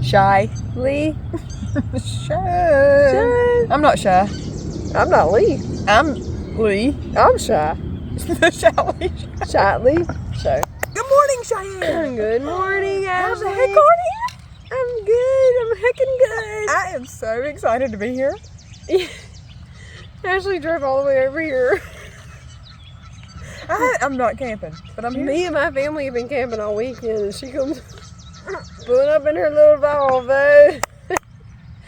CheyLey Show. I'm not shy. I'm not Lee. I'm Lee. I'm shy. The CheyLey Show. CheyLey Show. Good morning, Cheyenne. Good morning, How's the Ashley. heck are you? I'm good. I'm heckin' good. I am so excited to be here. Ashley drove all the way over here. I'm not camping, but I'm here. Me and my family have been camping all weekend, and she comes pulling up in her little Volvo,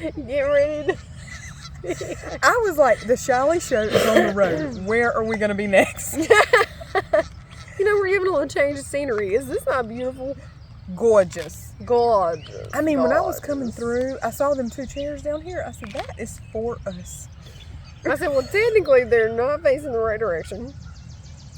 getting ready to. I was like, the CheyLey Show is on the road. Where are we going to be next? You know, we're giving a little change of scenery. Is this not beautiful? Gorgeous. Gorgeous. I mean, when I was coming through, I saw them 2 chairs down here. I said, that is for us. I said, well, technically, they're not facing the right direction.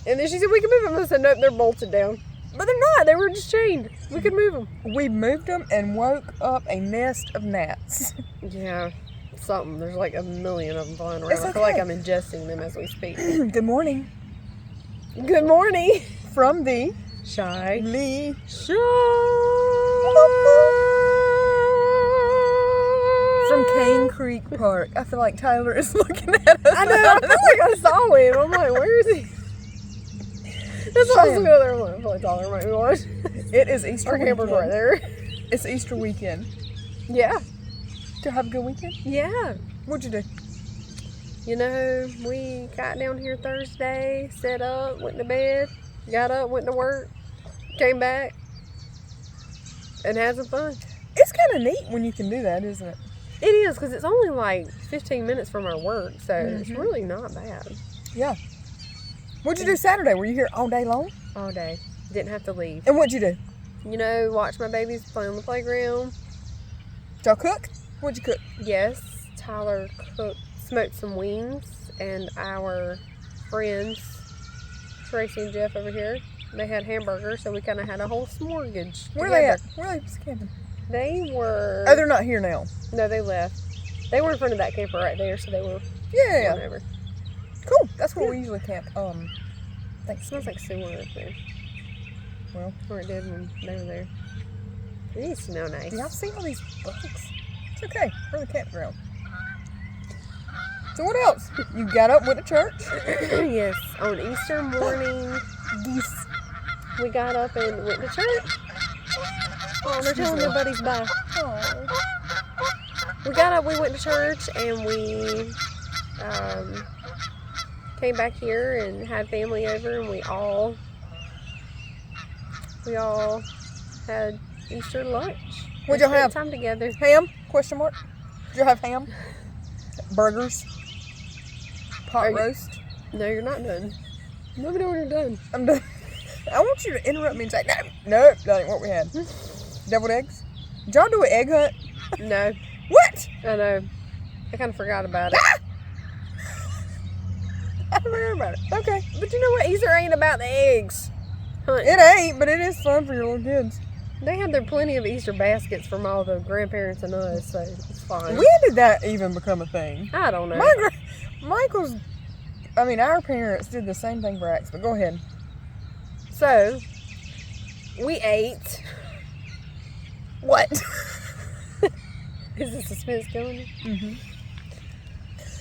And then she said, we can move them. I said, nope, they're bolted down. But they're not. They were just chained. We could move them. We moved them and woke up a nest of gnats. Yeah, something. There's like a million of them flying around. It's I feel like okay. I'm ingesting them as we speak. Good morning. Good morning. From the CheyLey Show. From Cane Creek Park. I feel like Tyler is looking at us. I know. I feel like I saw him. I'm like, where is he? That's why I was looking over there. I'm like, I feel like Tyler might be watching. It is Easter Our camper's weekend. right there. It's Easter weekend. Yeah. Did you have a good weekend? Yeah. What'd you do? You know, we got down here Thursday, set up, went to bed, got up, went to work, came back, and had some fun. It's kind of neat when you can do that, isn't it? It is, because it's only like 15 minutes from our work, so it's really not bad. Yeah. What'd you do Saturday? Were you here all day long? All day. Didn't have to leave. And what'd you do? You know, watch my babies play on the playground. Did y'all cook? What'd you cook? Yes, Tyler smoked some wings, and our friends, Tracy and Jeff over here, they had hamburgers, so we kind of had a whole smorgasbord. Where are they at? Where are they camping? They were... Oh, they're not here now. No, they left. They were in front of that camper right there, so they were Yeah. going over. Cool. That's where we usually camp. It smells like sewer up there. Well, Or it did when they were there. It needs to smell nice. y'all see all these bugs? It's okay. We're in the campground. So what else? You got up, went to church? Yes, on Easter morning, Geese. we got up and went to church. Oh, they're telling their buddies bye. Oh. We got up, we went to church, and we came back here and had family over, and we all had Easter lunch. What'd y'all We spent have? time together. Ham? Question mark. Did you have ham? Burgers? Pot roast? No, you're not done. Let me know when you're done. I'm done. I want you to interrupt me and say, no, that ain't what we had. Deviled eggs? Did y'all do an egg hunt? No, What? I know. I kind of forgot about it. I forgot about it. Okay. But you know what? Easter ain't about the eggs. Hunting. It ain't, but it is fun for your little kids. They had their plenty of Easter baskets from all the grandparents and us, so it's fine. When did that even become a thing? I don't know. Our parents did the same thing for Axe, but go ahead. So, we ate. What? Is the suspense going? Mm-hmm.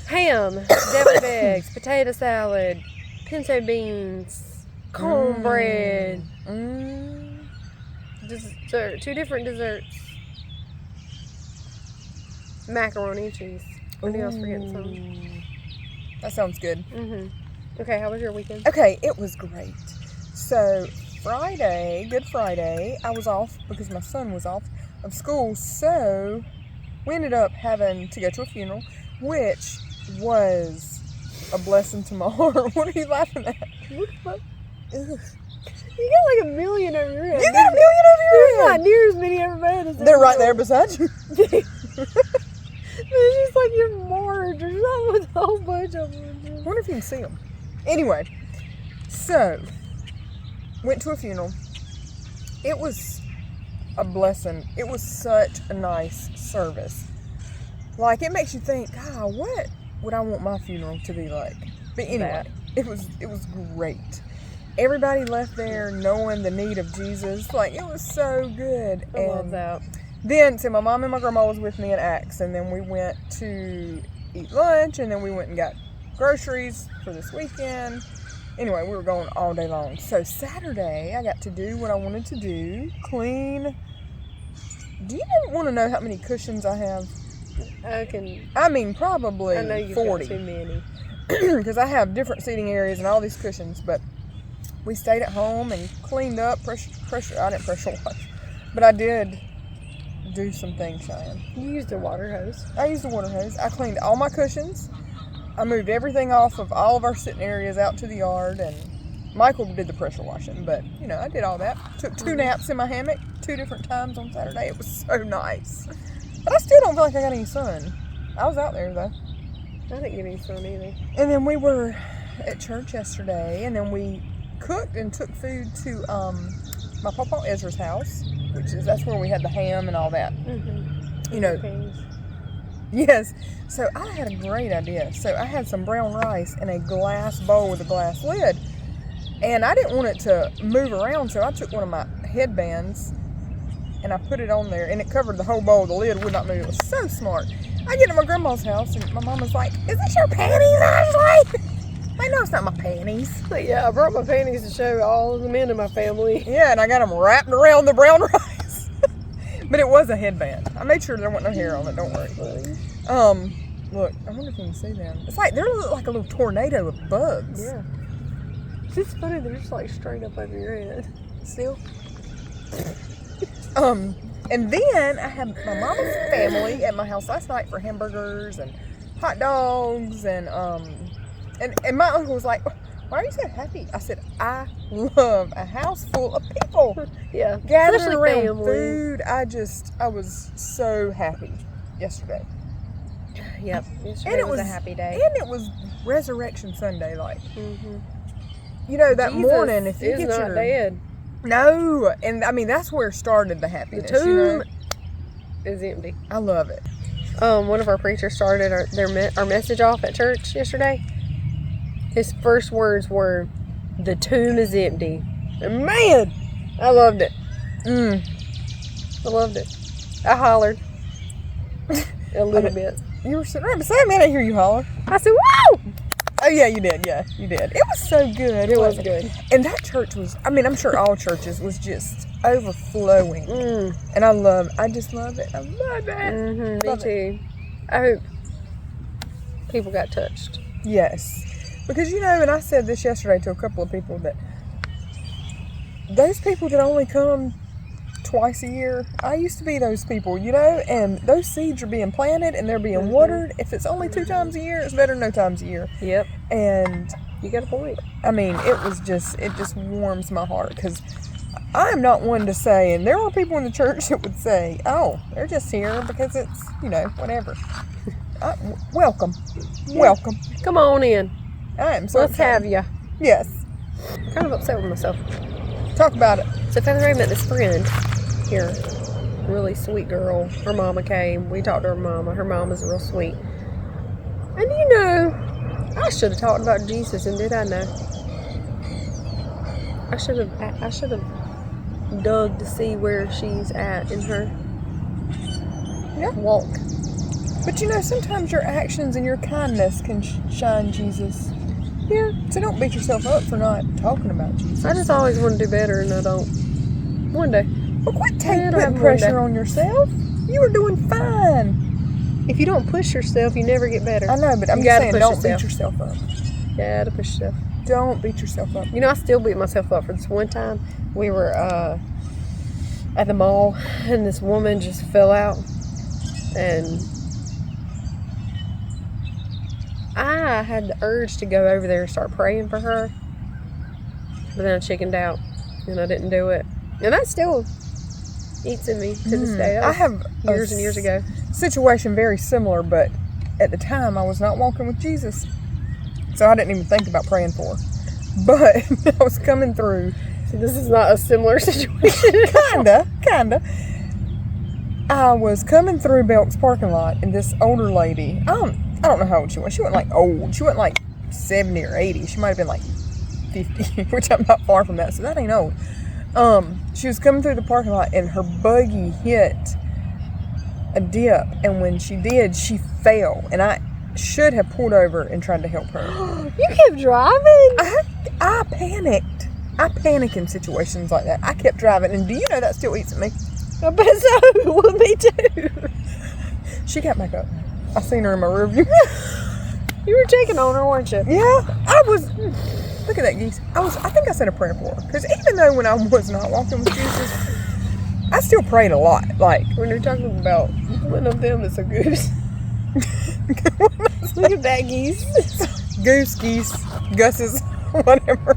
Ham, deviled eggs, potato salad, pinto beans, cornbread, dessert, 2 different desserts, macaroni and cheese. I knew I was forgetting something. That sounds good. Okay, how was your weekend? Okay, it was great. So, Friday, Good Friday, I was off because my son was off of school, so we ended up having to go to a funeral, which was a blessing to my heart. What are you laughing at? What the fuck? You got like a million over your head. You got a million over your There's head. not near as many everybody as They're right there beside you. It's just like you're Marge or something with a whole bunch of them. I wonder if you can see them. Anyway, so, went to a funeral. It was a blessing. It was such a nice service. Like, it makes you think, God, what would I want my funeral to be like? But anyway, it was great. Everybody left there knowing the need of Jesus. Like, it was so good. I love that. Then, so my mom and my grandma was with me in Axe, and then we went to eat lunch, and then we went and got groceries for this weekend. Anyway, we were going all day long. So Saturday, I got to do what I wanted to do, clean. Do you want to know how many cushions I have? I mean, probably I know you've 40. got too many. Because I have different seating areas and all these cushions, but we stayed at home and cleaned up, I didn't pressure wash, but I did do some things, Cheyenne. You used a water hose. I used a water hose. I cleaned all my cushions. I moved everything off of all of our sitting areas out to the yard, and Michael did the pressure washing, but, you know, I did all that. Took 2 naps in my hammock 2 different times on Saturday. It was so nice. But I still don't feel like I got any sun. I was out there, though. I didn't get any sun either. And then we were at church yesterday, and then we cooked and took food to my Papa Ezra's house, that's where we had the ham and all that. Mm-hmm. You know, yes. So I had a great idea. So I had some brown rice in a glass bowl with a glass lid, and I didn't want it to move around, so I took one of my headbands and I put it on there, and it covered the whole bowl. The lid would not move. It was so smart. I get to my grandma's house, and my mom was like, "Is this your panties, Ashley?" Like, no, it's not my panties. But yeah, I brought my panties to show all of the men in my family. Yeah, and I got them wrapped around the brown rice. But it was a headband. I made sure there wasn't no hair on it, don't worry. Look, I wonder if you can see them. It's like, they're like a little tornado of bugs. Yeah. It's just funny, they're just like straight up over your head. Still. And then I had my mama's family at my house last night for hamburgers and hot dogs, and my uncle was like, "Why are you so happy?" I said, "I love a house full of people." Yeah, Gathering around family. food. I was so happy yesterday. Yep. Yesterday was a happy day. And it was Resurrection Sunday, like. Mm-hmm. You know, that Jesus morning, if you is get not your dead. No, and I mean that's where it started the happiness. The tomb you know? is empty. I love it. One of our preachers started our message off at church yesterday. His first words were, "The tomb is empty." And man, I loved it. I loved it. I hollered a little bit. You were sitting right beside me. I didn't hear you holler. I said, "Whoa!" Oh yeah, you did. Yeah, you did. It was so good. It was good. And that church was, I mean, I'm sure all churches was just overflowing. And I just love it. I love it. Me too. I hope people got touched. Yes. Because, you know, and I said this yesterday to a couple of people, that those people that only come twice a year, I used to be those people, you know, and those seeds are being planted and they're being watered. If it's only 2 times a year, it's better than no times a year. Yep. And you got a point. I mean, it just warms my heart, because I am not one to say, and there are people in the church that would say, "Oh, they're just here because it's, you know, whatever." Welcome. Welcome. Come on in. I am so Let's excited. have you. Yes. I'm kind of upset with myself. Talk about it. So Feather met this friend here, really sweet girl. Her mama came. We talked to her mama. Her mama's real sweet. And you know, I should have talked about Jesus, and did I know? I should have dug to see where she's at in her walk. But you know, sometimes your actions and your kindness can shine Jesus. Yeah. So don't beat yourself up for not talking about Jesus. I just always want to do better, and I don't. One day. Well, quit putting pressure on yourself. You were doing fine. If you don't push yourself, you never get better. I know, but I'm just saying, don't beat yourself up. You gotta push yourself. Don't beat yourself up. You know, I still beat myself up for this one time. We were at the mall, and this woman just fell out, and I had the urge to go over there and start praying for her, but then I chickened out, and I didn't do it. And that still eats in me to this day. I have years and years ago. Situation very similar, but at the time I was not walking with Jesus, so I didn't even think about praying for her. But I was coming through. So this is not a similar situation. Kinda. I was coming through Belk's parking lot, and this older lady, I don't know how old she was. She wasn't like old. She wasn't like 70 or 80. She might have been like 50, which I'm not far from that, so that ain't old. She was coming through the parking lot, and her buggy hit a dip, and when she did, she fell, and I should have pulled over and tried to help her. You kept driving? I panicked. I panic in situations like that. I kept driving, and do you know that still eats at me? I bet so. Well, me too. She got back up. I seen her in my rearview. You were checking on her, weren't you? Yeah, I was. Look at that geese. I think I said a prayer for her, because even though when I was not walking with Jesus, I still prayed a lot. Like when you're talking about one of them is a goose. Look at that geese. Goose, geese, gusses, whatever.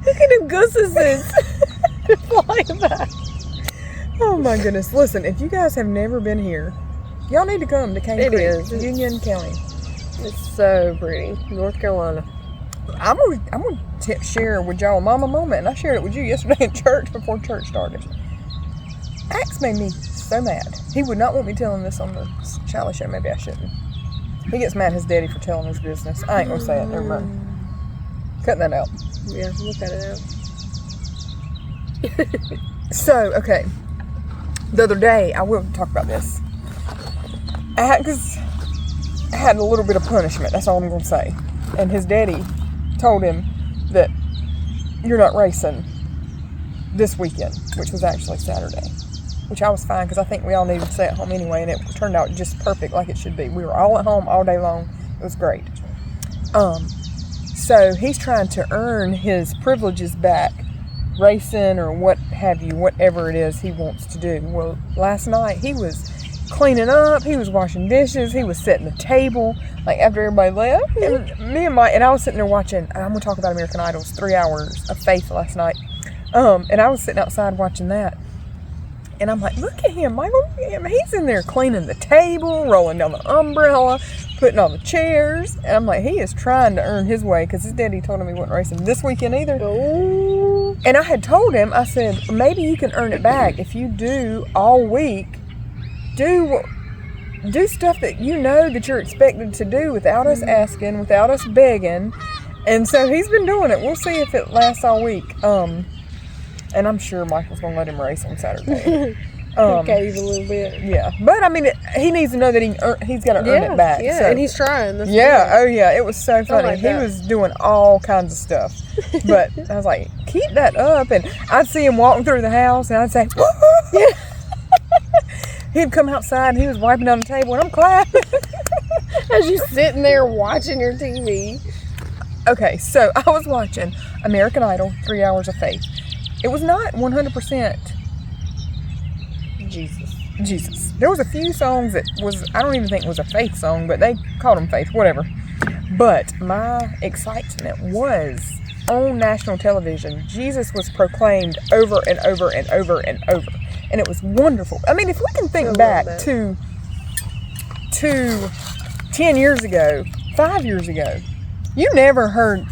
Look at them gooses flying by. Oh my goodness. Listen, if you guys have never been here, y'all need to come to Cane Creek, Union County. It's so pretty. North Carolina. I'm gonna share with y'all mama moment, and I shared it with you yesterday in church before church started. Axe made me so mad. He would not want me telling this on the CheyLey Show. Maybe I shouldn't. He gets mad at his daddy for telling his business. I ain't gonna say it. Never mind. Cutting that out. Yeah, we'll cut it out. So, okay. The other day, I will talk about this. Axe had a little bit of punishment. That's all I'm gonna say. And his daddy told him that you're not racing this weekend, which was actually Saturday, which I was fine because I think we all needed to stay at home anyway, and it turned out just perfect like it should be. We were all at home all day long. It was great. So he's trying to earn his privileges back, racing or what have you, whatever it is he wants to do. Well, last night he was cleaning up, he was washing dishes, he was setting the table, like after everybody left, and and I was sitting there watching, and I'm gonna talk about American Idol's 3 hours of faith last night, and I was sitting outside watching that, and I'm like, look at him, Michael, look at him. He's in there cleaning the table, rolling down the umbrella, putting on the chairs, and I'm like, he is trying to earn his way, because his daddy told him he wasn't racing this weekend either. Oh. And I had told him, I said, maybe you can earn it back if you do all week. Do stuff that you know that you're expected to do without us asking, without us begging. And so he's been doing it. We'll see if it lasts all week. And I'm sure Michael's going to let him race on Saturday. Cave a little bit. Yeah. But, I mean, he needs to know that he's got to earn it back. Yeah, so. and he's trying. That's Yeah. Oh, yeah. It was so funny. like he was doing all kinds of stuff. But I was like, keep that up. And I'd see him walking through the house, and I'd say, yeah. He'd come outside and he was wiping down the table, and I'm clapping. As you sitting there watching your TV. Okay, so I was watching American Idol, 3 hours of faith. It was not 100% Jesus. There was a few songs that I don't even think it was a faith song, but they called them faith, whatever. But my excitement was on national television. Jesus was proclaimed over and over and over and over. And it was wonderful. I mean, if we can think back to 10 years ago, 5 years ago, you never heard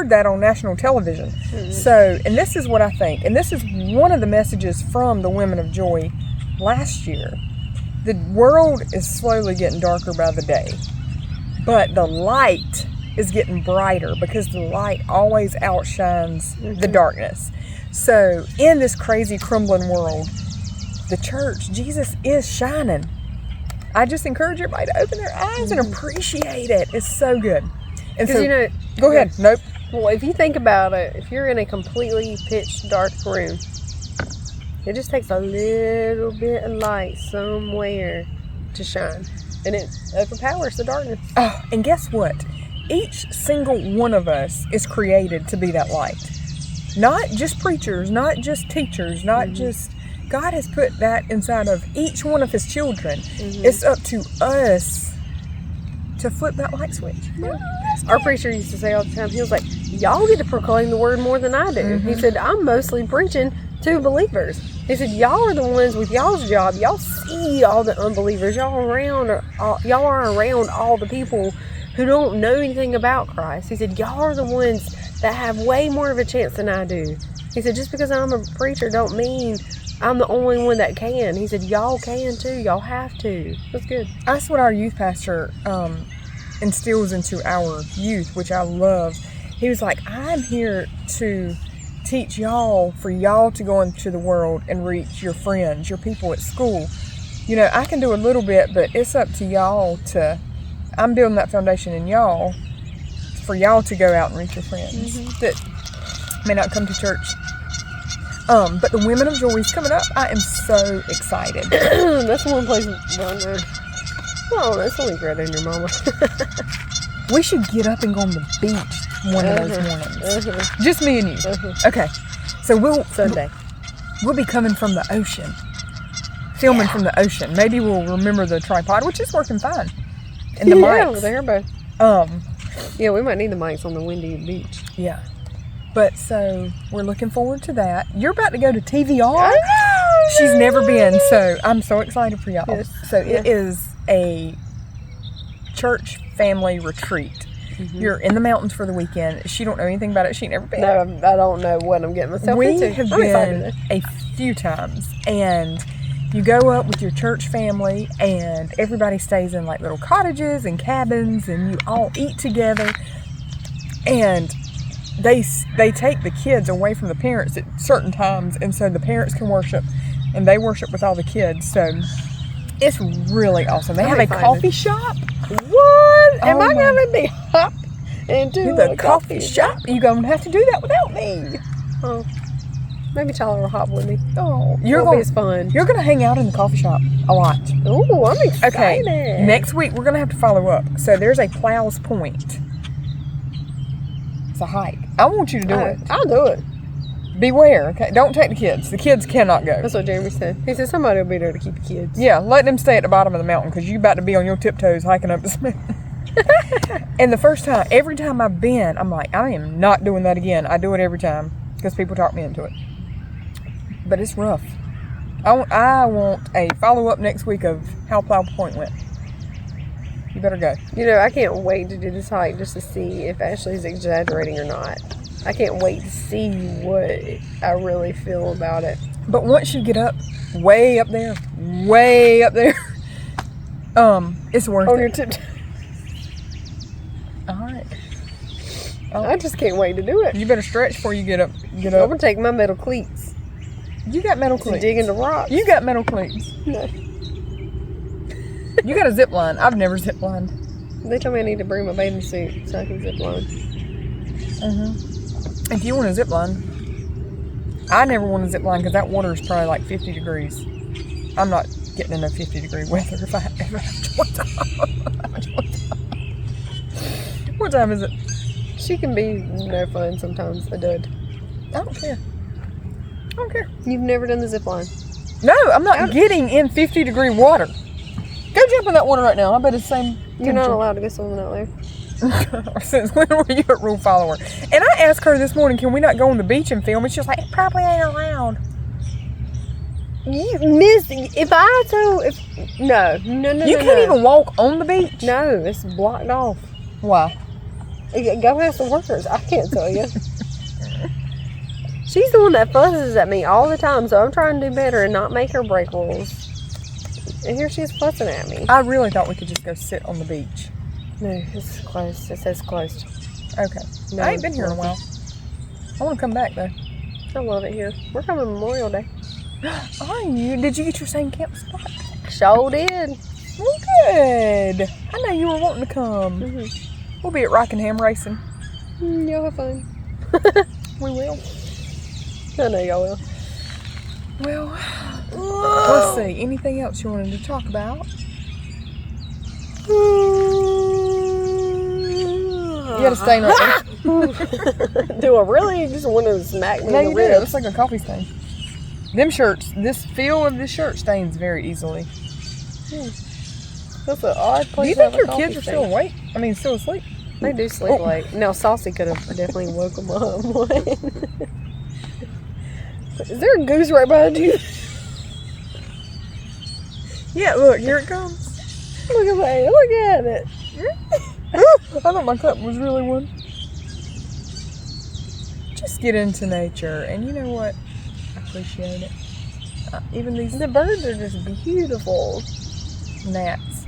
that on national television. So, and this is what I think, and this is one of the messages from the Women of Joy last year. The world is slowly getting darker by the day, but the light is getting brighter because the light always outshines the darkness. So, in this crazy, crumbling world, the church, Jesus is shining. I just encourage everybody to open their eyes and appreciate it. It's so good. And so, go ahead. Nope. Well, if you think about it, if you're in a completely pitch dark room, it just takes a little bit of light somewhere to shine. And it overpowers the darkness. Oh, and guess what? Each single one of us is created to be that light. Not just preachers, not just teachers, not just... God has put that inside of each one of his children. It's up to us to flip that light switch. Our preacher used to say all the time, he was like, y'all get to proclaim the word more than I do. He said, I'm mostly preaching to believers. He said, y'all are the ones with y'all's job. Y'all see all the unbelievers. Y'all are around all the people who don't know anything about Christ. He said, y'all are the ones that have way more of a chance than I do. He said, just because I'm a preacher don't mean I'm the only one that can. He said, y'all can too. Y'all have to. That's good. That's what our youth pastor instills into our youth, which I love. He was like, I'm here to teach y'all, for y'all to go into the world and reach your friends, your people at school. You know, I can do a little bit, but it's up to y'all to, I'm building that foundation in y'all, for y'all to go out and reach your friends that may not come to church. But the Women of Joy is coming up. I am so excited. That's one place down there. Oh, that's only greater than your mama. We should get up and go on the beach one of those mornings. Just me and you. Okay. So Sunday. We'll be coming from the ocean. Filming from the ocean. Maybe we'll remember the tripod, which is working fine. And the mics. They're both. Yeah, we might need the mics on the windy beach. Yeah. But so we're looking forward to that. You're about to go to TVR. She's never been, so I'm so excited for y'all. Yes. So it is a church family retreat. You're in the mountains for the weekend. She don't know anything about it. She ain't never been. No, I don't know what I'm getting myself into. We have been a few times, and you go up with your church family, and everybody stays in like little cottages and cabins, and you all eat together. And they take the kids away from the parents at certain times, and so the parents can worship, and they worship with all the kids. So it's really awesome. They have a coffee shop. What? Am I going to be hop into the coffee shop? You're going to have to do that without me. Oh, maybe Tyler will hop with me. Oh, it's fun. You're going to hang out in the coffee shop a lot. Ooh, I'm excited. Okay, next week we're going to have to follow up. So there's a Plows Point. It's a hike. I want you to do it. I'll do it. Beware, okay? Don't take the kids. The kids cannot go. That's what Jeremy said. He said somebody will be there to keep the kids. Yeah, let them stay at the bottom of the mountain because you're about to be on your tiptoes hiking up this mountain. And the first time, every time I've been, I'm like, I am not doing that again. I do it every time because people talk me into it. But it's rough. I want a follow-up next week of how Plow Point went. You better go. You know, I can't wait to do this hike just to see if Ashley's exaggerating or not. I can't wait to see what I really feel about it. But once you get up, way up there, it's worth it. On your tiptoes. All right. I just can't wait to do it. You better stretch before you get up. I'm gonna take my metal cleats. You got metal cleats. Dig into rocks. You got metal cleats. No. You got a zip line. I've never zip lined. They told me I need to bring my bathing suit so I can zip line. If you want to zip line, I never want to zip line because that water is probably like 50 degrees. I'm not getting in no 50-degree weather if I ever have to. What time is it? She can be no fun sometimes, a dud. I don't care. You've never done the zip line? No, I'm not getting in 50-degree water. Go jump in that water right now. I bet it's the same. You're not allowed to go swimming out there. Since when were you a rule follower? And I asked her this morning, can we not go on the beach and film? And she was like, it probably ain't around. You miss. No. You can't even walk on the beach? No, it's blocked off. Why? Go ask the workers. I can't tell you. She's the one that fusses at me all the time, so I'm trying to do better and not make her break rules. And here she's fussing at me. I really thought we could just go sit on the beach. No, it's closed. It says closed. Okay. No, I ain't been here in a while. I want to come back, though. I love it here. We're coming Memorial Day. Are you? Did you get your same camp spot? Sure did. Well, good. I know you were wanting to come. We'll be at Rockingham racing. Y'all have fun. We will. I know y'all will. Well, let's see. Anything else you wanted to talk about? You gotta stay right there. Do I really just want to smack me No, in the you do. It ribs? looks like a coffee stain. Them shirts, this feel of this shirt stains very easily. That's an odd place. Do you think your kids are still awake? I mean, still asleep? They do sleep late. Now, Saucy could have definitely woke them up. Is there a goose right behind you? Yeah, look, here it comes. Look at that. Look at it. I thought my cup was really one. Just get into nature, and you know what? I appreciate it. Even these The birds are just beautiful. gnats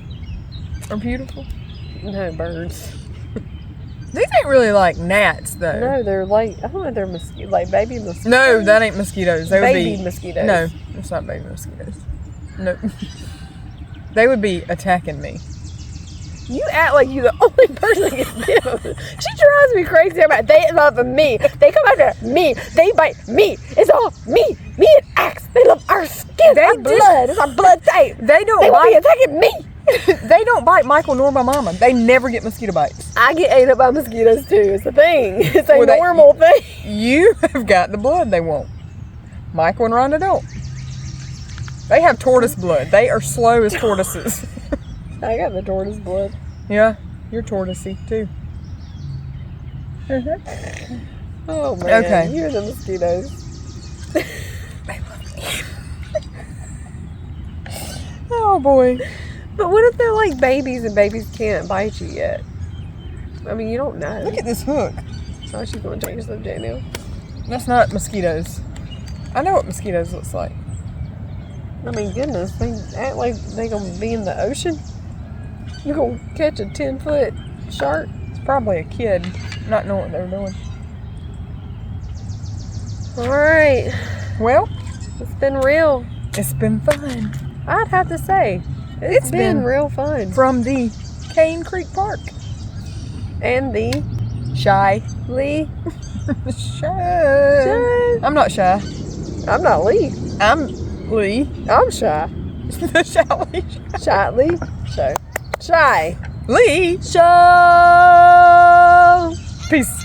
are beautiful. No, birds. These ain't really like gnats, though. No, they're like, I don't know, they're mosquitoes, like baby mosquitoes. No, that ain't mosquitoes. They baby would be mosquitoes. No, it's not baby mosquitoes. No, they would be attacking me. You act like you're the only person that gets bit. She drives me crazy about they love me. They come after me. They bite me. It's all me. Me and Axe. They love our skin. Our blood. It's our blood type. They don't They will be bite. attacking me. They don't bite Michael nor my mama. They never get mosquito bites. I get ate up by mosquitoes too. It's a thing. It's a Well, normal thing. You have got the blood they want. Michael and Rhonda don't. They have tortoise blood. They are slow as tortoises. I got the tortoise blood. Yeah, you're tortoisey too. Oh man. Okay. You're the mosquitoes. They love me. Oh boy. But what if they're like babies and babies can't bite you yet? I mean, you don't know. Look at this hook. Oh, she's going to change the subject now. That's not mosquitoes. I know what mosquitoes looks like. I mean, goodness, they act like they gonna be in the ocean. You gonna catch a 10-foot shark? It's probably a kid not knowing what they're doing. All right, Well, it's been real. it's been fun. I'd have to say, it's been real fun. From the Cane Creek Park. And the Shy. Lee. Shy. I'm not shy. I'm not Lee. I'm Lee. I'm shy. The Shy Lee. Shy Lee. Shy. Shy. Lee. Show. Peace.